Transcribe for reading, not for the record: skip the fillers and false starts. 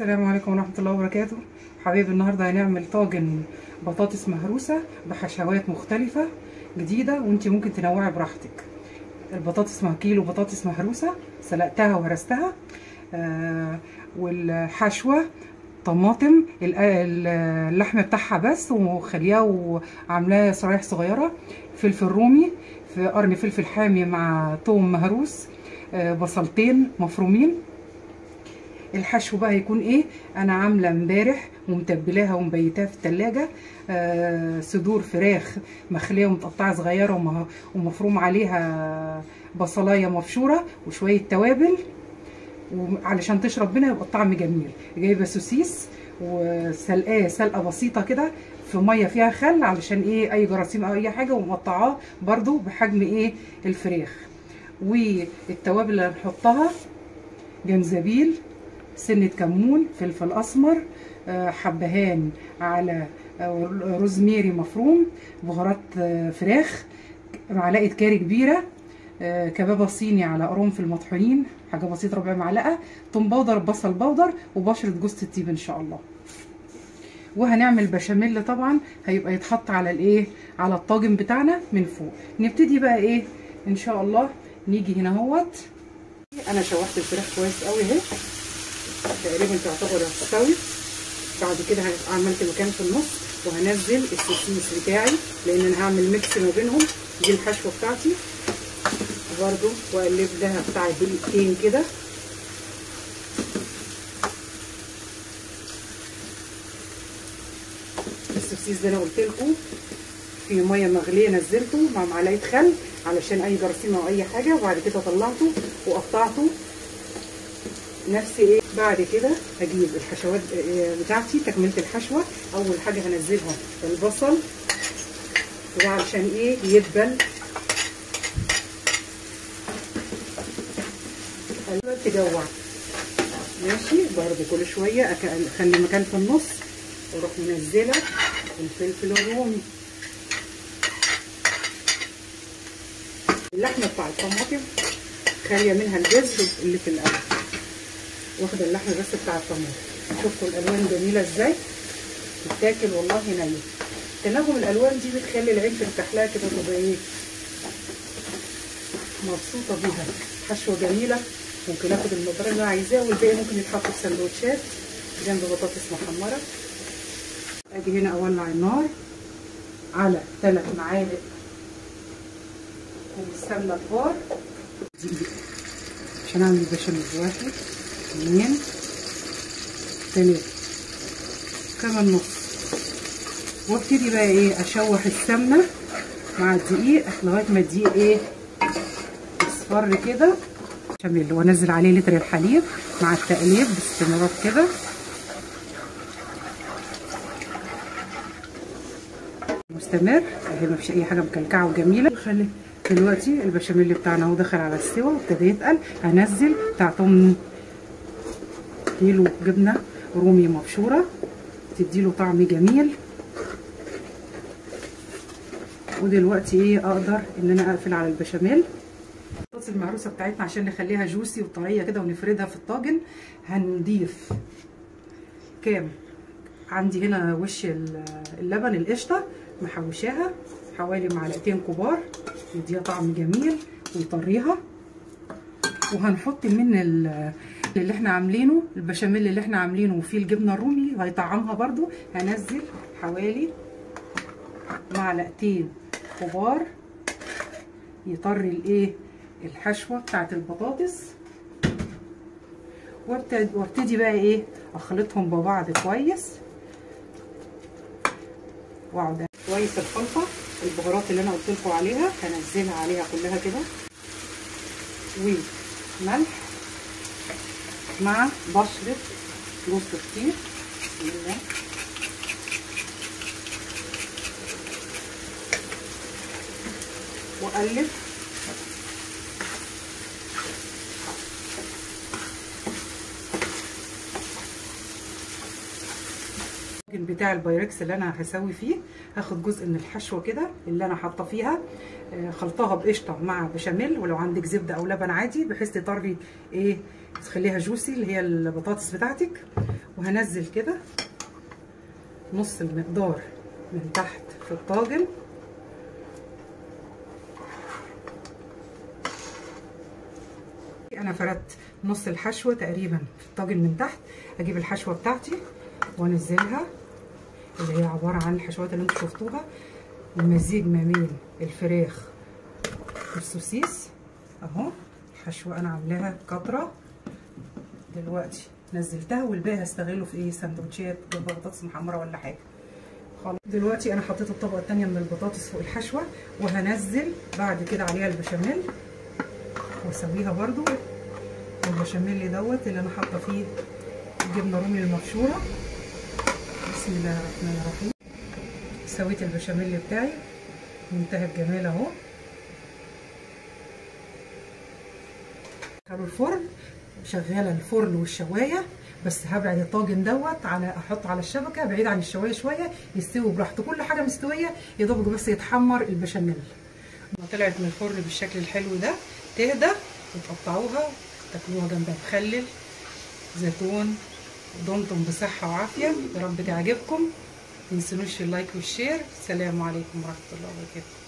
السلام عليكم ورحمة الله وبركاته. حبايبي، النهارده هنعمل طاجن بطاطس مهروسة بحشوات مختلفة جديدة، وانتي ممكن تنوعي براحتك. البطاطس كيلو بطاطس مهروسة سلقتها وهرستها، والحشوة طماطم، اللحم بتاعها بس وخليها وعاملاه شرايح صغيرة، فلفل رومي، في قرن فلفل حامي مع توم مهروس، بصلتين مفرومين. الحشو بقى هيكون ايه؟ انا عامله امبارح ومتبلاها ومبيتاها في التلاجة، صدور فراخ مخليه ومتقطعه صغيره ومفروم عليها بصلايه مبشوره وشويه توابل، وعلشان تشرب منها يبقى الطعم جميل. جايبه سوسيس وسلقاه سلقه بسيطه كده في ميه فيها خل، علشان ايه؟ اي جراثيم او اي حاجه، ومقطعاه برده بحجم ايه؟ الفراخ. والتوابل اللي هنحطها: جنزبيل، سنة كمون، فلفل اسمر، حبهان، على روزميري مفروم، بهارات فراخ، معلقه كاري كبيره، كبابه صيني على قرنفل مطحونين حاجه بسيطه، ربع معلقه توم باودر، بصل باودر، وبشره جوز الطيب ان شاء الله. وهنعمل بشاميل طبعا هيبقى يتحط على الايه؟ على الطاجن بتاعنا من فوق. نبتدي بقى ايه ان شاء الله. نيجي هنا اهوت، انا شوحت الفراخ كويس قوي اهي، تقريبا تعتبر استوت. بعد كده عملت مكان في النص وهنزل السوسيس بتاعي، لان انا هعمل ميكس ما بينهم. دي الحشوه بتاعتي برضو، واقلب لها بتاع دقيقتين كده. السوسيس ده انا قلت لكم في ميه مغليه نزلته مع معلقه خل علشان اي جراثيم او اي حاجه، وبعد كده طلعته وقطعته نفس ايه. بعد كده هجيب الحشوات بتاعتي، تكمله الحشوه. اول حاجه هنزلها البصل، وده علشان ايه؟ يدبل. تجوع ماشي. برضه كل شويه اخلي مكان في النص، واروح منزله الفلفل الرومي. اللحمه بتاع الطماطم خاليه منها الجذر اللي في القلب، واخده اللحمه بس بتاع الطماطم. شفتوا الالوان جميله ازاي؟ تتاكل والله نيه. تناغم الالوان دي بتخلي العين ترتاح لها كده، تبقى ايه؟ مبسوطه بيها. حشوه جميله، ممكن اخد المقدار اللي انا عايزاه، والباقي ممكن يتحط في سندوتشات جنب بطاطس محمره. اجي هنا اولع النار على 3 معالق السمنه كبار عشان اعمل البشاميل. 1 2 3 كمان نص. وابتدي بقى ايه؟ اشوح السمنه مع الدقيق لغايه ما الدقيق ايه؟ يصفر كده. بشاميل، وانزل عليه لتر الحليب مع التقليب باستمرار كده. مستمر اهي، مفيش اي حاجه مكلكعه وجميله. خلي دلوقتي البشاميل بتاعنا اهو دخل على السوا وابتدى يتقل. هنزل بتاع 8 كيلو جبنه رومي مبشوره تديله طعم جميل. ودلوقتي ايه؟ اقدر ان انا اقفل على البشاميل. البطاطس المهروسه بتاعتنا عشان نخليها جوسي وطريه كده ونفردها في الطاجن، هنضيف كام؟ عندي هنا وش اللبن القشطه محوشاها حوالي معلقتين كبار، يديها طعم جميل ويطريها. وهنحط من اللي احنا عاملينه البشاميل اللي احنا عاملينه وفيه الجبنه الرومي هيطعمها برضو. هنزل حوالي معلقتين كبار يطري الايه؟ الحشوه بتاعت البطاطس. وابتدي بقى ايه؟ اخلطهم ببعض كويس، واقعد كويس الخلطه. البهارات اللي انا قلت لكم عليها هنزلها عليها كلها كده، وملح مع بشره جوز الطيب. بسم الله. واقلب. بتاع البايركس اللي انا هسوي فيه، هاخد جزء من الحشوه كده اللي انا حاطه فيها، خلطها بقشطه مع بشاميل، ولو عندك زبده او لبن عادي بحيث تطري ايه؟ تخليها جوسي اللي هي البطاطس بتاعتك. وهنزل كده نص المقدار من تحت في الطاجن. انا فردت نص الحشوه تقريبا في الطاجن من تحت. اجيب الحشوه بتاعتي وانزلها، اللي هي عباره عن الحشوات اللي انتوا شفتوها، المزيج ما بين الفراخ والسوسيس. اهو الحشوه انا عاملاها كتره دلوقتي نزلتها، والباقي هستغله في ايه، سندوتشات جنب بطاطس محمره ولا حاجه. خلاص دلوقتي انا حطيت الطبقه الثانيه من البطاطس فوق الحشوه، وهنزل بعد كده عليها البشاميل واسويها برده. البشاميل دوت اللي انا حاطه فيه الجبنه رومي المبشوره. بسم الله الرحمن الرحيم. سويت البشاميل بتاعي منتهى الجمال اهو. دخلوا الفرن، شغاله الفرن والشوايه، بس هبعد الطاجن دوت على احطه على الشبكه بعيد عن الشوايه شويه يستوي براحته. كل حاجه مستويه يا دوبك بس يتحمر البشاميل. لما طلعت من الفرن بالشكل الحلو ده تهدى وتقطعوها تاكلوها جنبها مخلل زيتون. دمتم بصحه وعافيه، يا رب تعجبكم. متنسونوش اللايك والشير. السلام عليكم ورحمه الله وبركاته.